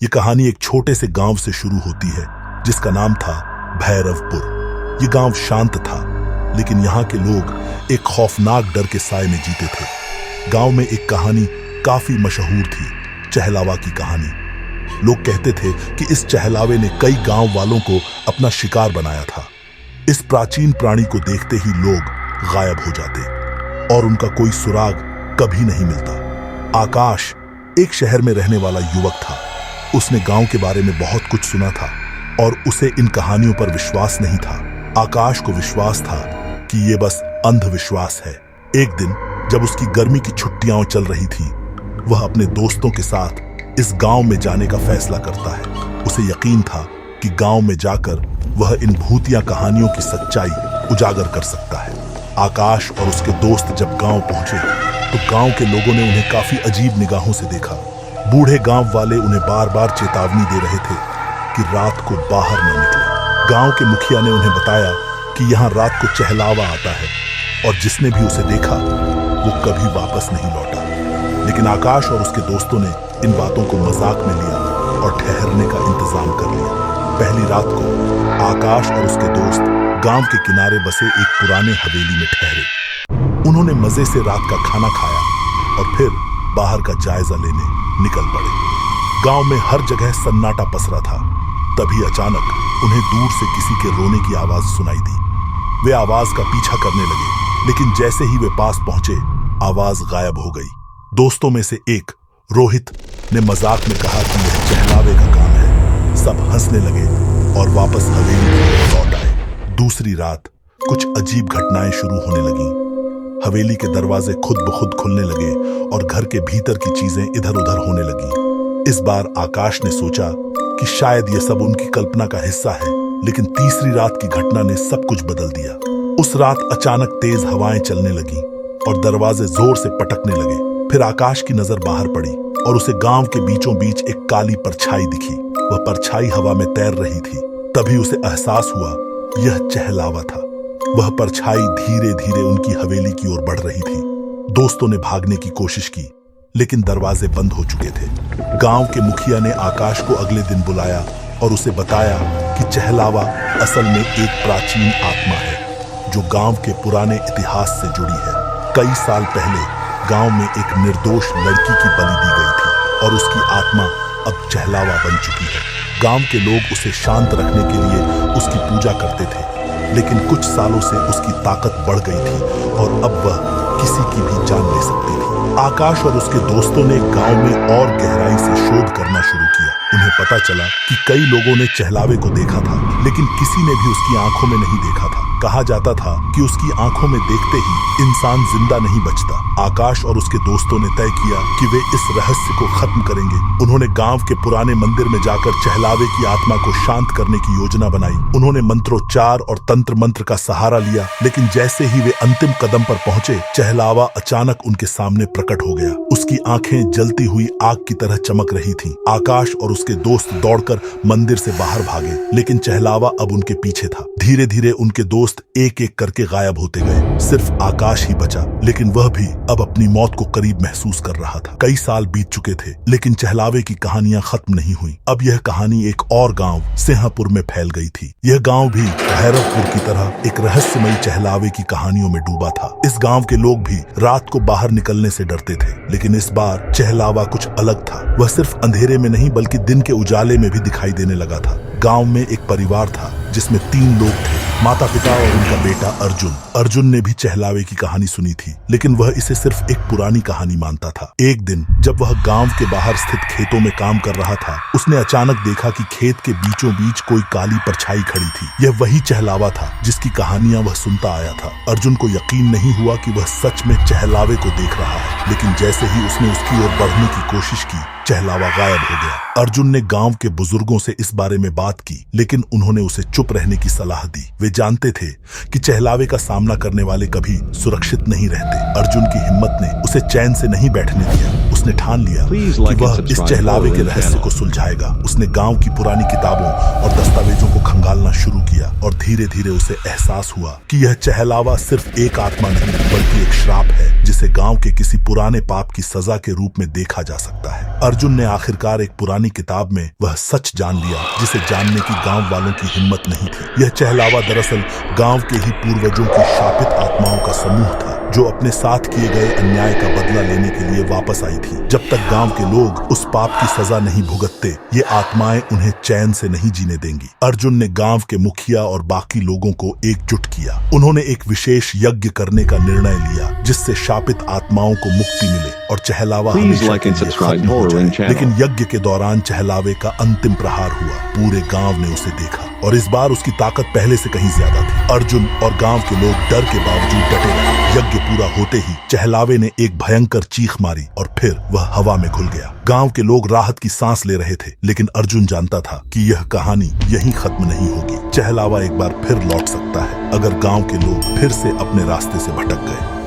ये कहानी एक छोटे से गांव से शुरू होती है जिसका नाम था भैरवपुर। ये गांव शांत था, लेकिन यहाँ के लोग एक खौफनाक डर के साए में जीते थे। गांव में एक कहानी काफी मशहूर थी, चहलावा की कहानी। लोग कहते थे कि इस चहलावे ने कई गांव वालों को अपना शिकार बनाया था। इस प्राचीन प्राणी को देखते ही लोग गायब हो जाते और उनका कोई सुराग कभी नहीं मिलता। आकाश एक शहर में रहने वाला युवक था। उसने गांव के बारे में बहुत कुछ सुना था और उसे इन कहानियों पर विश्वास नहीं था। आकाश को विश्वास था कि ये बस अंधविश्वास है। एक दिन जब उसकी गर्मी की छुट्टियां चल रही थी, वह अपने दोस्तों के साथ इस गांव में जाने का फैसला करता है। उसे यकीन था कि गांव में जाकर वह इन भूतिया कहानियों की सच्चाई उजागर कर सकता है। आकाश और उसके दोस्त जब गांव पहुंचे तो गांव के लोगों ने उन्हें काफी अजीब निगाहों से देखा। बूढ़े गांव वाले उन्हें बार बार चेतावनी दे रहे थे कि रात को बाहर न निकले। गांव के मुखिया ने उन्हें बताया कि यहाँ रात को चहलावा आता है और जिसने भी उसे देखा वो कभी वापस नहीं लौटा। लेकिन आकाश और उसके दोस्तों ने इन बातों को मजाक में लिया और ठहरने का इंतजाम कर लिया। पहली रात को आकाश और उसके दोस्त गांव के किनारे बसे एक पुराने हवेली में ठहरे। उन्होंने मजे से रात का खाना खाया और फिर बाहर का जायजा लेने निकल पड़े। गांव में हर जगह सन्नाटा पसरा था। तभी अचानक उन्हें दूर से किसी के रोने की आवाज सुनाई दी। वे आवाज का पीछा करने लगे, लेकिन जैसे ही वे पास पहुंचे, आवाज गायब हो गई। दोस्तों में से एक, रोहित, ने मजाक में कहा कि यह चहलावे का काम है। सब हंसने लगे और वापस हवेली की ओर लौट आए। दूसरी रात कुछ अजीब घटनाएं शुरू होने लगीं। हवेली के दरवाजे खुद ब खुद खुलने लगे और घर के भीतर की चीजें इधर उधर होने लगी। इस बार आकाश ने सोचा कि शायद यह सब उनकी कल्पना का हिस्सा है, लेकिन तीसरी रात की घटना ने सब कुछ बदल दिया। उस रात अचानक तेज हवाएं चलने लगीं और दरवाजे जोर से पटकने लगे। फिर आकाश की नजर बाहर पड़ी और उसे गांव के बीचों बीच एक काली परछाई दिखी। वह परछाई हवा में तैर रही थी। तभी उसे एहसास हुआ यह चहलावा था। वह परछाई धीरे धीरे उनकी हवेली की ओर बढ़ रही थी। दोस्तों ने भागने की कोशिश की, लेकिन दरवाजे बंद हो चुके थे। गांव के मुखिया ने आकाश को अगले दिन बुलाया और उसे बताया कि चहलावा असल में एक प्राचीन आत्मा है जो गांव के पुराने इतिहास से जुड़ी है। कई साल पहले गांव में एक निर्दोष लड़की की बलि दी गई थी और उसकी आत्मा अब चहलावा बन चुकी है। गांव के लोग उसे शांत रखने के लिए उसकी पूजा करते थे, लेकिन कुछ सालों से उसकी ताकत बढ़ गई थी और अब वह किसी की भी जान ले सकती थी। आकाश और उसके दोस्तों ने गांव में और गहराई से शोध करना शुरू किया। उन्हें पता चला कि कई लोगों ने चहलावे को देखा था, लेकिन किसी ने भी उसकी आंखों में नहीं देखा था। कहा जाता था कि उसकी आंखों में देखते ही इंसान जिंदा नहीं बचता। आकाश और उसके दोस्तों ने तय किया कि वे इस रहस्य को खत्म करेंगे। उन्होंने गांव के पुराने मंदिर में जाकर चहलावे की आत्मा को शांत करने की योजना बनाई। उन्होंने मंत्रोच्चार और तंत्र मंत्र का सहारा लिया, लेकिन जैसे ही वे अंतिम कदम पर पहुंचे, चहलावा अचानक उनके सामने प्रकट हो गया। उसकी आंखें जलती हुई आग की तरह चमक रही थीं। आकाश और उसके दोस्त दौड़कर मंदिर से बाहर भागे, लेकिन चहलावा अब उनके पीछे था। धीरे धीरे उनके दोस्त एक एक करके गायब होते गए। सिर्फ आकाश ही बचा, लेकिन वह भी अब अपनी मौत को करीब महसूस कर रहा था। कई साल बीत चुके थे, लेकिन चहलावे की कहानियां खत्म नहीं हुई। अब यह कहानी एक और गांव सिंहपुर में फैल गई थी। यह गांव भी भैरवपुर की तरह एक रहस्यमयी चहलावे की कहानियों में डूबा था। इस गांव के लोग भी रात को बाहर निकलने से डरते थे, लेकिन इस बार चहलावा कुछ अलग था। वह सिर्फ अंधेरे में नहीं बल्कि दिन के उजाले में भी दिखाई देने लगा था। गांव में एक परिवार था जिसमें 3 लोग थे, माता पिता और उनका बेटा अर्जुन। अर्जुन ने भी चहलावे की कहानी सुनी थी, लेकिन वह इसे सिर्फ एक पुरानी कहानी मानता था। एक दिन जब वह गांव के बाहर स्थित खेतों में काम कर रहा था, उसने अचानक देखा कि खेत के बीचों बीच कोई काली परछाई खड़ी थी। यह वही चहलावा था जिसकी कहानियां वह सुनता आया था। अर्जुन को यकीन नहीं हुआ कि वह सच में चहलावे को देख रहा है, लेकिन जैसे ही उसने उसकी ओर बढ़ने की कोशिश की, चहलावा गायब हो गया। अर्जुन ने गांव के बुजुर्गों से इस बारे में बात की, लेकिन उन्होंने उसे चुप रहने की सलाह दी। वे जानते थे कि चहलावे का सामना करने वाले कभी सुरक्षित नहीं रहते। अर्जुन की हिम्मत ने उसे चैन से नहीं बैठने दिया। उसने ठान लिया कि वह इस चहलावे के रहस्य को सुलझाएगा। उसने गांव की पुरानी किताबों और दस्तावेजों को खंगालना शुरू किया और धीरे धीरे उसे एहसास हुआ कि यह चहलावा सिर्फ एक आत्मा नहीं बल्कि एक श्राप है जिसे गांव के किसी पुराने पाप की सजा के रूप में देखा जा सकता है। अर्जुन ने आखिरकार एक पुरानी किताब में वह सच जान लिया जिसे जानने की गांव वालों की हिम्मत नहीं थी। यह चहलावा दरअसल गांव के ही पूर्वजों की शापित आत्माओं का समूह था जो अपने साथ किए गए अन्याय का बदला लेने के लिए वापस आई थी। जब तक गांव के लोग उस पाप की सजा नहीं भुगतते, ये आत्माएं उन्हें चैन से नहीं जीने देंगी। अर्जुन ने गांव के मुखिया और बाकी लोगों को एकजुट किया। उन्होंने एक विशेष यज्ञ करने का निर्णय लिया जिससे शापित आत्माओं को मुक्ति मिले और चहलावा हमेशा के लिए खत्म हो जाए। लेकिन यज्ञ के दौरान चहलावे का अंतिम प्रहार हुआ। पूरे गांव ने उसे देखा और इस बार उसकी ताकत पहले से कहीं ज्यादा थी। अर्जुन और गांव के लोग डर के बावजूद डटे रहे। यज्ञ पूरा होते ही चहलावे ने एक भयंकर चीख मारी और फिर वह हवा में घुल गया। गांव के लोग राहत की सांस ले रहे थे, लेकिन अर्जुन जानता था कि यह कहानी यहीं खत्म नहीं होगी। चहलावा एक बार फिर लौट सकता है अगर गांव के लोग फिर से अपने रास्ते से भटक गए।